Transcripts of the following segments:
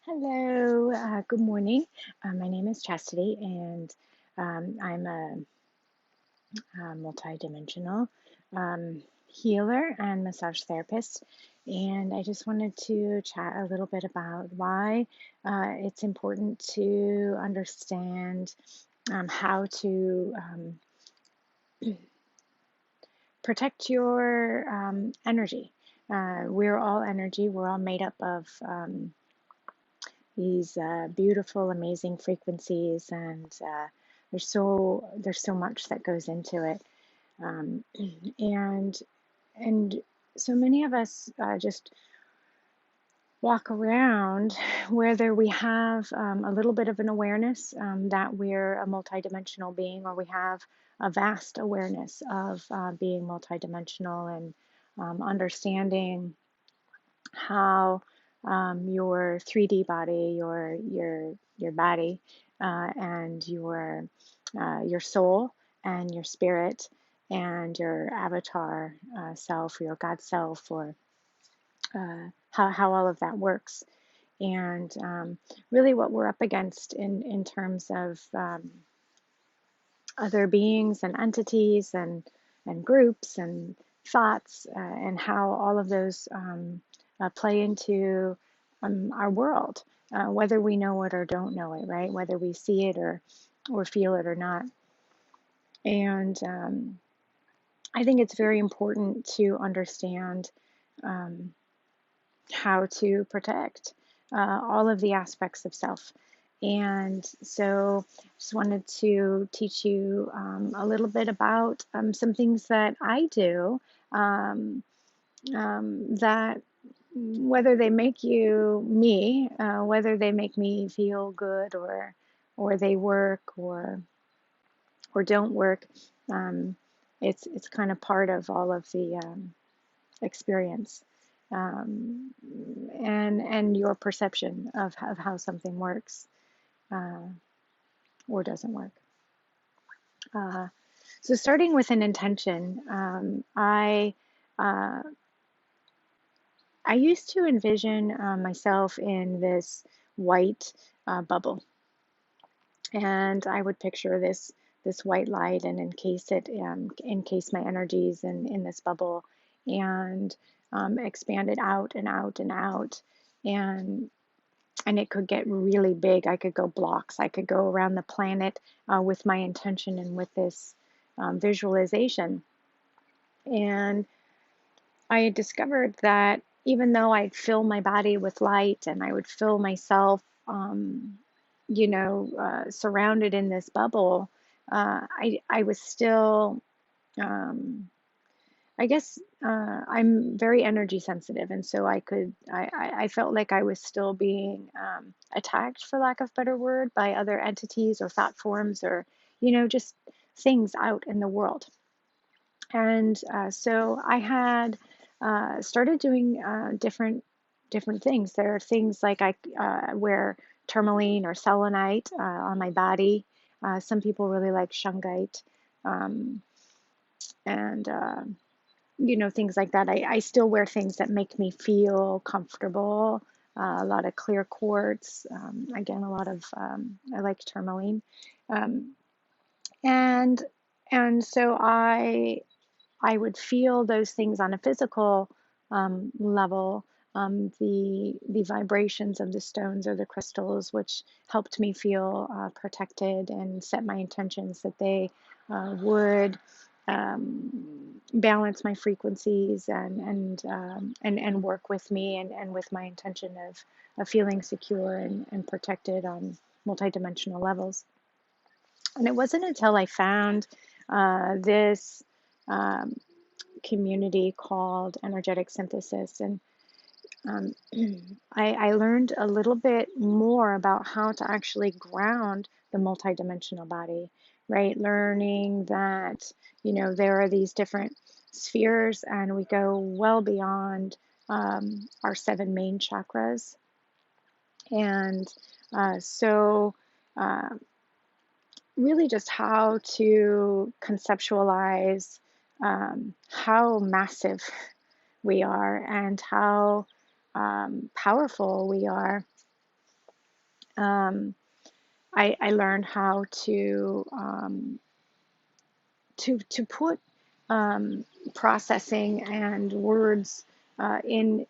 Hello, good morning. My name is Chastity, and I'm a multidimensional healer and massage therapist. And I just wanted to chat a little bit about why it's important to understand how to protect your energy. We're all energy, we're all made up of these beautiful, amazing frequencies, and there's so much that goes into it, um, and and so many of us just walk around whether we have a little bit of an awareness that we're a multidimensional being, or we have a vast awareness of being multidimensional and understanding how your 3D body, your body, and your soul and your spirit and your avatar self, or your God self, or how all of that works. And really, what we're up against in terms of other beings and entities and groups and thoughts, and how all of those play into our world, whether we know it or don't know it, right? Whether we see it or feel it or not. And I think it's very important to understand um, how to protect all of the aspects of self. And so, just wanted to teach you a little bit about some things that I do, um, that whether they make you me, whether they make me feel good, or they work or don't work, um, it's kind of part of all of the experience, um, and your perception of how something works uh, or doesn't work. Uh, so starting with an intention, uh, I used to envision myself in this white bubble, and I would picture this white light and encase my energies in this bubble, and expand it out and out and out, and it could get really big. I could go blocks. I could go around the planet with my intention and with this visualization. And I had discovered that even though I'd fill my body with light and I would feel myself, surrounded in this bubble, I was still, um, I guess, I'm very energy sensitive, and so I felt like I was still being attacked, for lack of a better word, by other entities or thought forms, or just things out in the world. And so I had started doing different things. There are things like I wear tourmaline or selenite on my body. Some people really like shungite, um, and things like that. I still wear things that make me feel comfortable. A lot of clear quartz. Again, a lot of I like tourmaline, um, and so I would feel those things on a physical level, the vibrations of the stones or the crystals, which helped me feel protected, and set my intentions that they would balance my frequencies and work with me, and with my intention of feeling secure and protected on multidimensional levels. And it wasn't until I found this um, community called energetic synthesis, and um, I learned a little bit more about how to actually ground the multidimensional body, right? Learning that there are these different spheres, and we go well beyond our seven main chakras. And so uh, really just how to conceptualize how massive we are, and how powerful we are, Um, I learned how to put um, processing and words in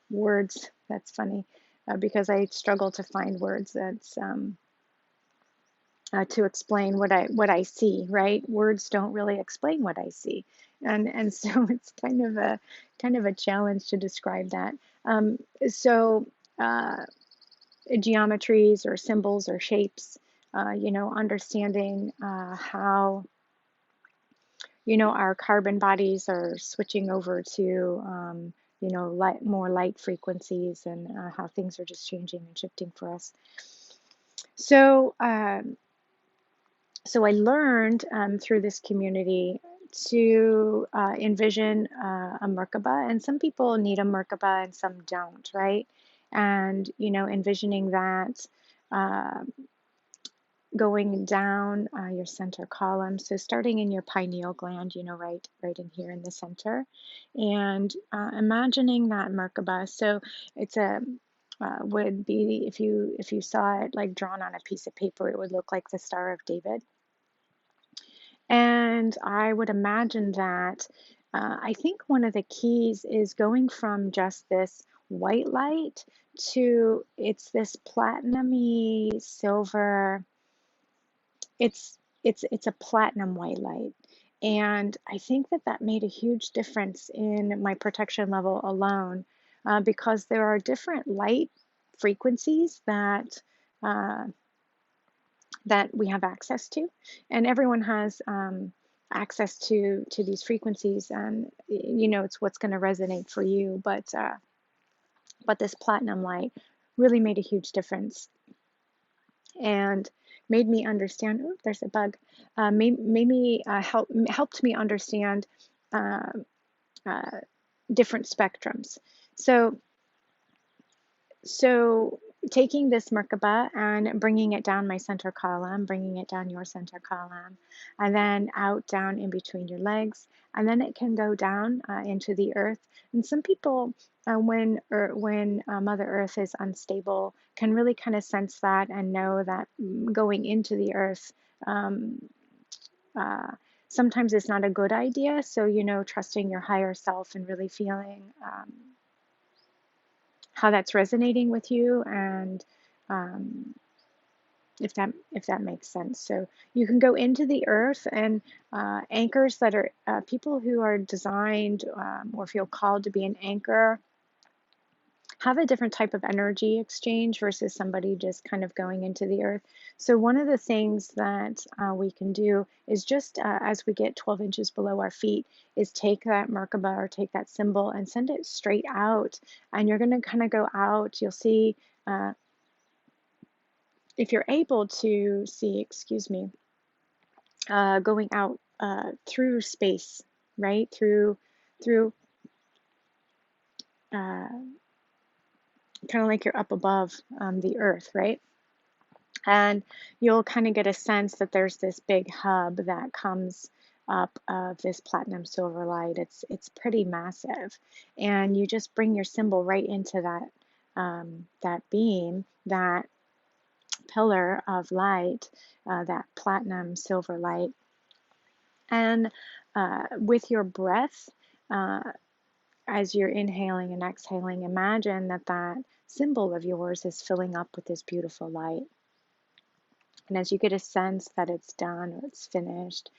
words. That's funny because I struggle to find words that's to explain what I see. Right? Words don't really explain what I see, and so it's kind of a challenge to describe that. So. Geometries or symbols or shapes, understanding how, our carbon bodies are switching over to, more light frequencies, and how things are just changing and shifting for us. So, so I learned through this community to envision a Merkabah, and some people need a Merkabah and some don't, right? And, envisioning that uh, going down your center column. So starting in your pineal gland, right in here in the center, and imagining that Merkabah. So it's a would be, if you saw it like drawn on a piece of paper, it would look like the Star of David. And I would imagine that I think one of the keys is going from just this white light to it's this platinumy silver. It's a platinum white light. And I think that made a huge difference in my protection level alone, because there are different light frequencies uh, that we have access to, and everyone has access to these frequencies, and it's what's going to resonate for you. But this platinum light really made a huge difference, and made me understand. Oh, there's a bug. Made me helped me understand uh, uh, different spectrums. So So taking this Merkaba and bringing it down my center column, bringing it down your center column, and then out down in between your legs, and then it can go down into the earth. And some people, when Mother Earth is unstable, can really kind of sense that and know that going into the earth. Um, uh, Sometimes it's not a good idea. So, trusting your higher self and really feeling how that's resonating with you, and um, if that makes sense. So you can go into the earth, and anchors that are people who are designed or feel called to be an anchor have a different type of energy exchange versus somebody just kind of going into the earth. So one of the things that we can do is just as we get 12 inches below our feet is take that Merkaba or take that symbol and send it straight out. And you're going to kind of go out. You'll see, if you're able to see, excuse me, going out through space, right? Through uh, kind of like you're up above the earth, right? And you'll kind of get a sense that there's this big hub that comes up of this platinum silver light. It's pretty massive, and you just bring your symbol right into that beam, that pillar of light, that platinum silver light, and with your breath, uh, as you're inhaling and exhaling, imagine that symbol of yours is filling up with this beautiful light. And as you get a sense that it's done or it's finished,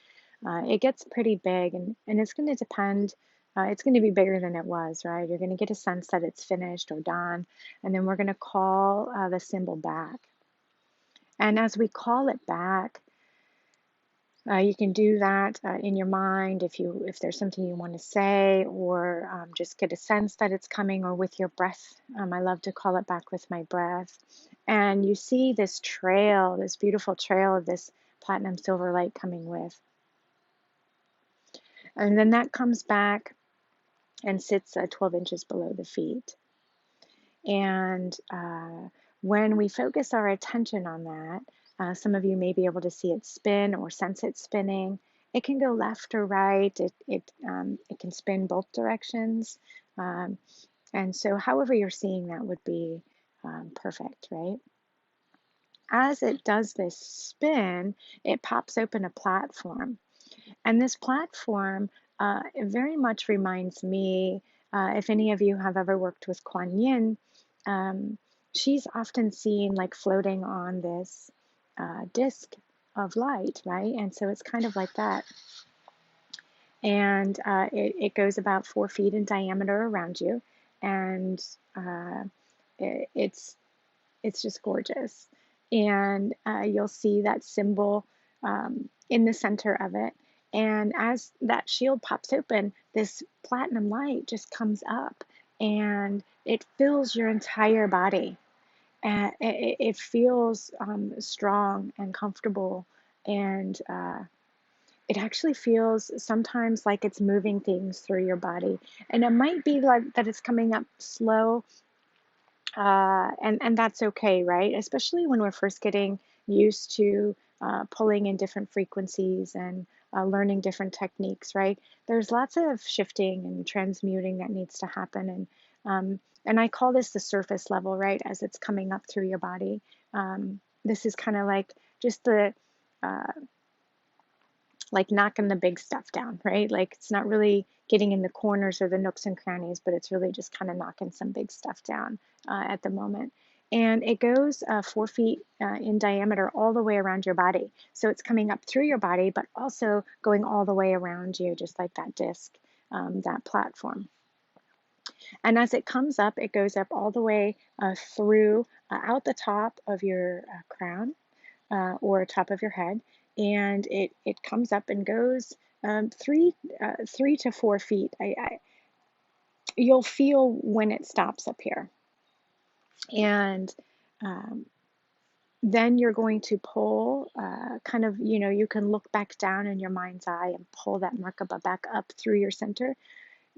it gets pretty big, and it's going to depend. It's going to be bigger than it was, right? You're going to get a sense that it's finished or done, and then we're going to call the symbol back. And as we call it back, you can do that in your mind if there's something you want to say, or just get a sense that it's coming, or with your breath. I love to call it back with my breath. And you see this trail, this beautiful trail of this platinum silver light coming with. And then that comes back and sits 12 inches below the feet. And when we focus our attention on that, some of you may be able to see it spin or sense it spinning. It can go left or right. It can spin both directions. Um, And so, however you're seeing that would be perfect, right? As it does this spin, it pops open a platform. And this platform, it very much reminds me, if any of you have ever worked with Kuan Yin, um, she's often seen like floating on this disc of light, right? And so it's kind of like that. And it goes about 4 feet in diameter around you. And uh, it's just gorgeous. And you'll see that symbol in the center of it. And as that shield pops open, this platinum light just comes up and it fills your entire body. And it feels strong and comfortable. And it actually feels sometimes like it's moving things through your body. And it might be like that it's coming up slow, and that's okay, right? Especially when we're first getting used to pulling in different frequencies and learning different techniques, right? There's lots of shifting and transmuting that needs to happen, and I call this the surface level, right? As it's coming up through your body, this is kind of like just the uh, like knocking the big stuff down, right? Like it's not really getting in the corners or the nooks and crannies, but it's really just kind of knocking some big stuff down at the moment. And it goes 4 feet in diameter all the way around your body. So it's coming up through your body, but also going all the way around you, just like that disc, that platform. And as it comes up, it goes up all the way through out the top of your crown or top of your head, and it comes up and goes 3 to 4 feet. You'll feel when it stops up here, and um, then you're going to pull kind of, you can look back down in your mind's eye and pull that Merkabah back up through your center,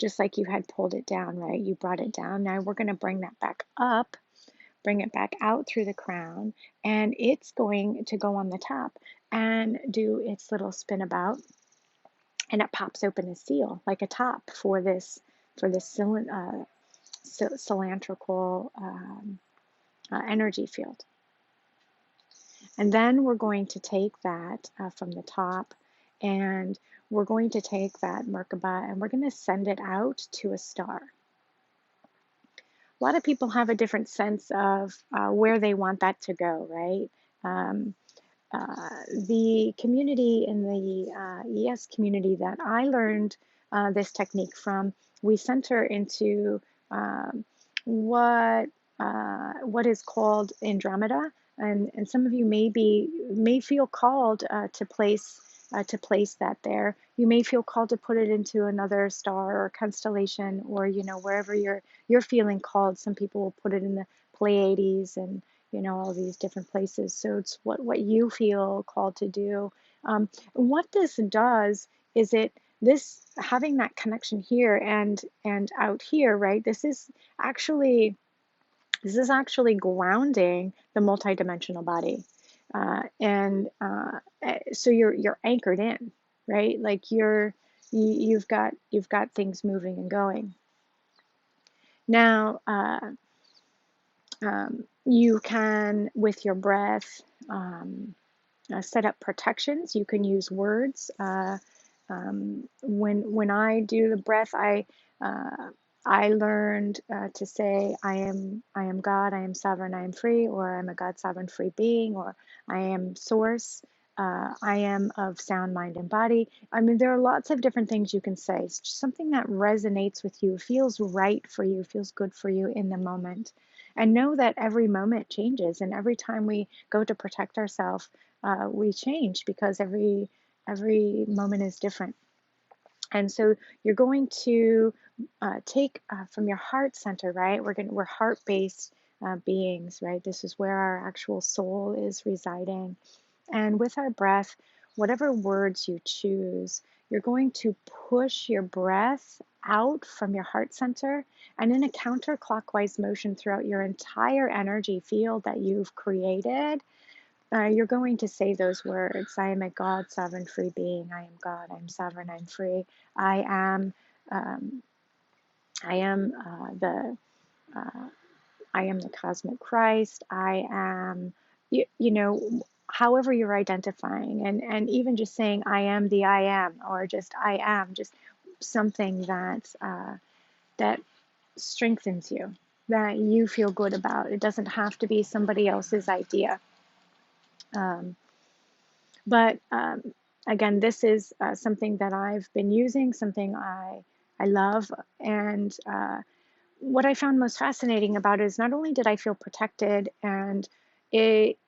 just like you had pulled it down, right? You brought it down. Now we're going to bring that back up, bring it back out through the crown, and it's going to go on the top and do its little spin about, and it pops open a seal like a top for this cylindrical energy field. And then we're going to take that from the top, and we're going to take that Merkabah and we're going to send it out to a star. A lot of people have a different sense of where they want that to go, right? Um, the community in the ES community that I learned this technique from, we center into um, what what is called Andromeda, and some of you may feel called to place that there. You may feel called to put it into another star or constellation, or wherever you're feeling called. Some people will put it in the Pleiades and all these different places. So it's what you feel called to do. What this does is this having that connection here and out here, right? This is actually grounding the multidimensional body, and so you're anchored in, right? Like you've got things moving and going. Now, you can, with your breath, set up protections. You can use words. When I do the breath, uh, I learned to say, I am God, I am sovereign, I am free, or I'm a God, sovereign, free being, or I am source. I am of sound mind and body. I mean, there are lots of different things you can say. It's just something that resonates with you, feels right for you, feels good for you in the moment. And know that every moment changes, and every time we go to protect ourselves, we change because every moment is different. And so you're going to take from your heart center, right? We're heart-based beings, right? This is where our actual soul is residing. And with our breath, whatever words you choose, you're going to push your breath out from your heart center and in a counterclockwise motion throughout your entire energy field that you've created. You're going to say those words. I am a God, sovereign, free being. I am God. I'm sovereign. I'm free. I am. Um, I am the I am the cosmic Christ. I am, you know, however you're identifying, and even just saying I am the I am, or just I am, just something that strengthens you, that you feel good about. It doesn't have to be somebody else's idea. Um, but again, this is something that I've been using, something I love, and what I found most fascinating about it is not only did I feel protected, and it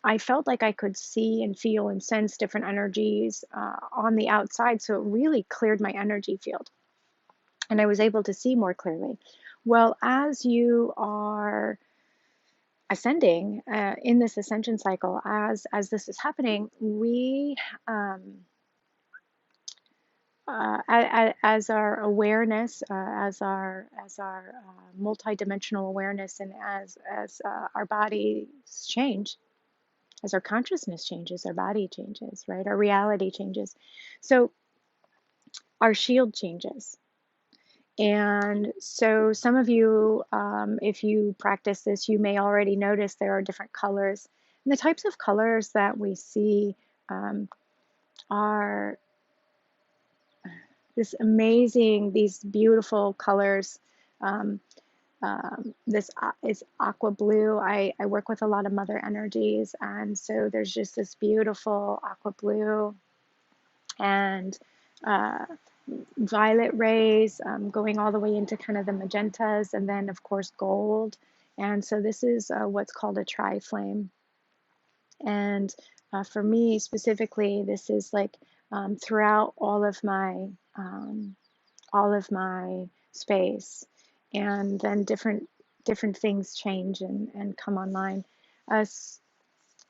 I felt like I could see and feel and sense different energies on the outside, so it really cleared my energy field, and I was able to see more clearly. Well, as you are ascending in this ascension cycle, as this is happening, we um, as our awareness, as our multidimensional awareness, and as our bodies change, as our consciousness changes, our body changes, right? Our reality changes. So our shield changes. And so some of you, if you practice this, you may already notice there are different colors. And the types of colors that we see um, are these beautiful colors. Um, this is aqua blue. I work with a lot of mother energies, and so there's just this beautiful aqua blue and uh, violet rays going all the way into kind of the magentas, and then of course gold. And so this is what's called a tri-flame. And for me specifically, this is like throughout um, all of my space, and then different things change and come online. Uh,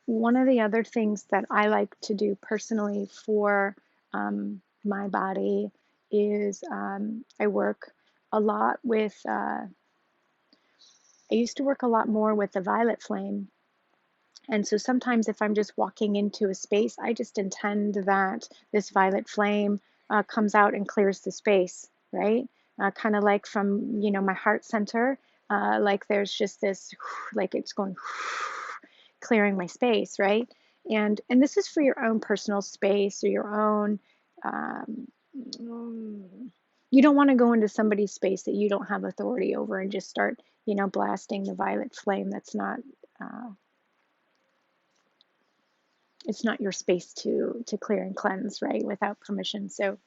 One of the other things that I like to do personally for my body is I work a lot with, I used to work a lot more with the violet flame. And so sometimes if I'm just walking into a space, I just intend that this violet flame comes out and clears the space, right? Kind of like from, my heart center, like there's just this, like it's going clearing my space, right? And this is for your own personal space or your own, um, you don't want to go into somebody's space that you don't have authority over and just start, blasting the violet flame. That's not, uh, it's not your space to clear and cleanse, right, without permission. So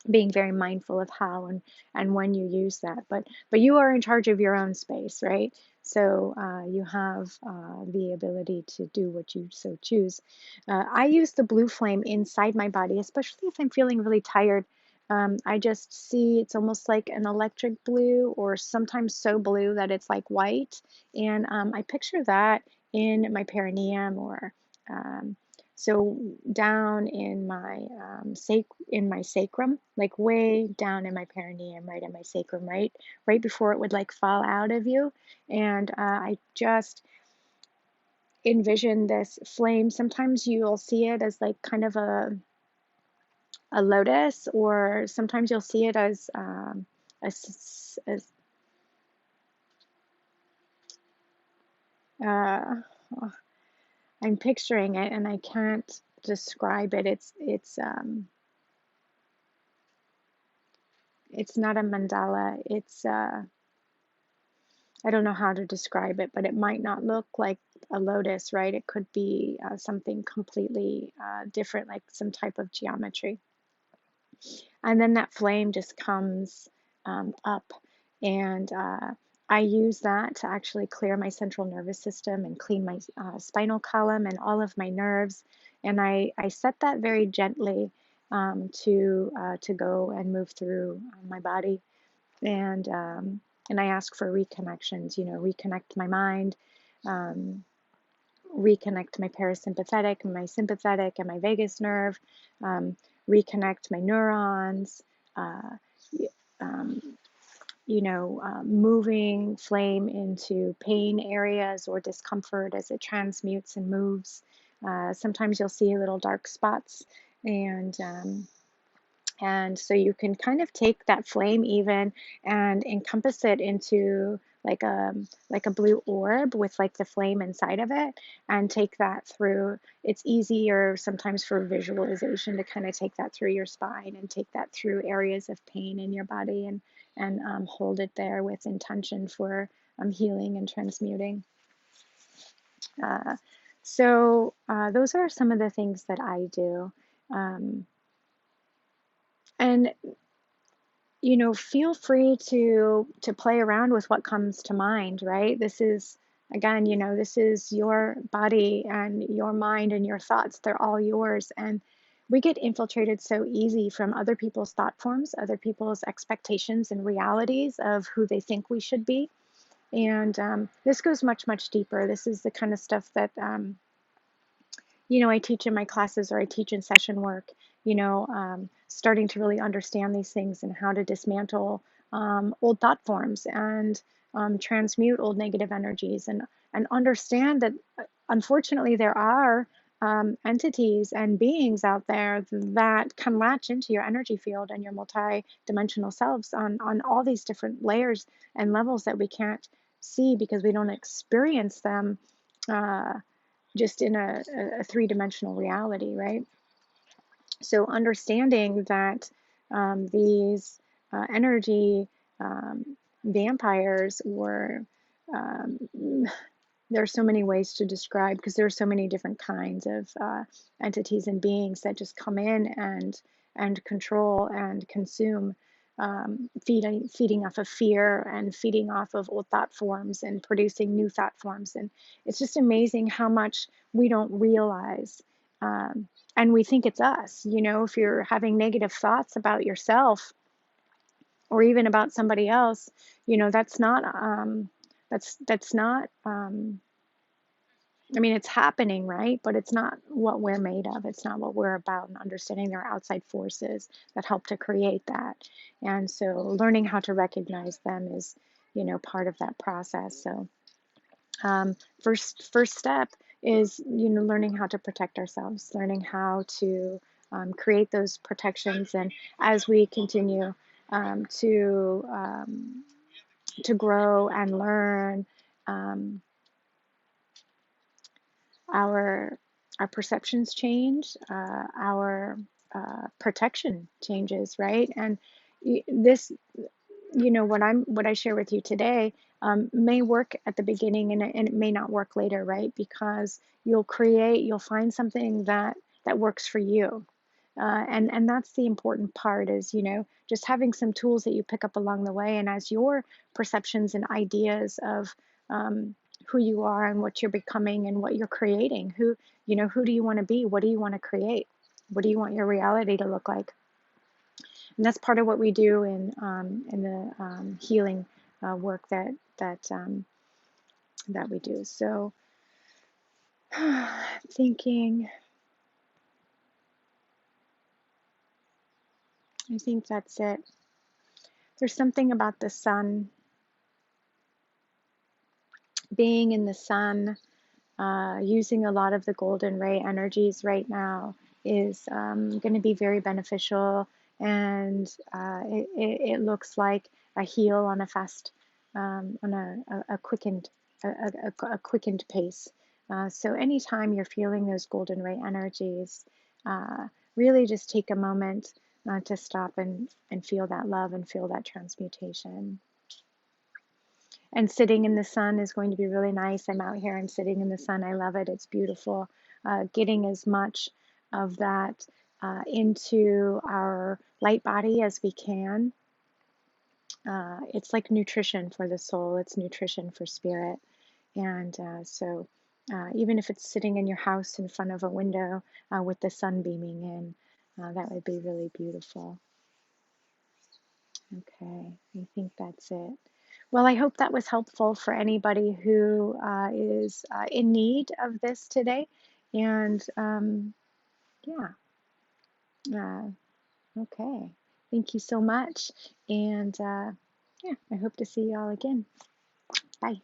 being very mindful of how and when you use that, but you are in charge of your own space, right? So you have the ability to do what you so choose. I use the blue flame inside my body, especially if I'm feeling really tired. I just see it's almost like an electric blue, or sometimes so blue that it's like white, and I picture that in my perineum, or um, so down in my in my sacrum, like way down in my perineum, right in my sacrum, right before it would like fall out of you. And I just envision this flame. Sometimes you'll see it as like kind of a lotus, or sometimes you'll see it as as uh, I'm picturing it and I can't describe it. It's not a mandala. I don't know how to describe it, but it might not look like a lotus, right? It could be something completely different, like some type of geometry. And then that flame just comes up, and I use that to actually clear my central nervous system and clean my spinal column and all of my nerves. And I set that very gently to go and move through my body, and I ask for reconnections. Reconnect my mind, um, reconnect my parasympathetic, my sympathetic, and my vagus nerve, um, reconnect my neurons. Uh, um, moving flame into pain areas or discomfort as it transmutes and moves. Sometimes you'll see little dark spots, and And so you can kind of take that flame even and encompass it into like a blue orb with like the flame inside of it, and take that through. It's easier sometimes for visualization to kind of take that through your spine and take that through areas of pain in your body, and hold it there with intention for healing and transmuting. Uh, those are some of the things that I do. Um, and feel free to play around with what comes to mind, right? This is, again, this is your body and your mind and your thoughts. They're all yours. And we get infiltrated so easy from other people's thought forms, other people's expectations and realities of who they think we should be. And this goes much, much deeper. This is the kind of stuff that I teach in my classes, or I teach in session work, starting to really understand these things and how to dismantle old thought forms, and transmute old negative energies, and understand that unfortunately there are entities and beings out there that can latch into your energy field and your multi-dimensional selves on all these different layers and levels that we can't see because we don't experience them. Just in a three-dimensional reality, right? So understanding that these energy vampires were, um, there are so many ways to describe, because there are so many different kinds of entities and beings that just come in and control and consume, feeding off of fear and feeding off of old thought forms and producing new thought forms. And it's just amazing how much we don't realize. And we think it's us. If you're having negative thoughts about yourself or even about somebody else, that's not that's not I mean, it's happening, right? But it's not what we're made of. It's not what we're about, and understanding there are outside forces that help to create that. And so learning how to recognize them is, part of that process. So first step is, learning how to protect ourselves, learning how to create those protections. And as we continue um, to um, to grow and learn, um, our our perceptions change, our protection changes, right? And this, what I share with you today may work at the beginning, and it may not work later, right? Because you'll find something that works for you. And that's the important part, is just having some tools that you pick up along the way, and as your perceptions and ideas of um, who you are and what you're becoming and what you're creating, who do you want to be, what do you want to create, what do you want your reality to look like. And that's part of what we do in the healing work that we do. So thinking, I think that's it. There's something about the sun, being in the sun, using a lot of the golden ray energies right now is going to be very beneficial. And it looks like a heal on a fast, on a quickened, a quickened pace. So anytime you're feeling those golden ray energies, really just take a moment to stop and feel that love and feel that transmutation. And sitting in the sun is going to be really nice. I'm out here, I'm sitting in the sun. I love it. It's beautiful. Getting as much of that into our light body as we can. It's like nutrition for the soul, it's nutrition for spirit. And even if it's sitting in your house in front of a window with the sun beaming in, that would be really beautiful. Okay, I think that's it. Well, I hope that was helpful for anybody who is in need of this today. And yeah, uh, okay. Thank you so much. And yeah, I hope to see you all again. Bye.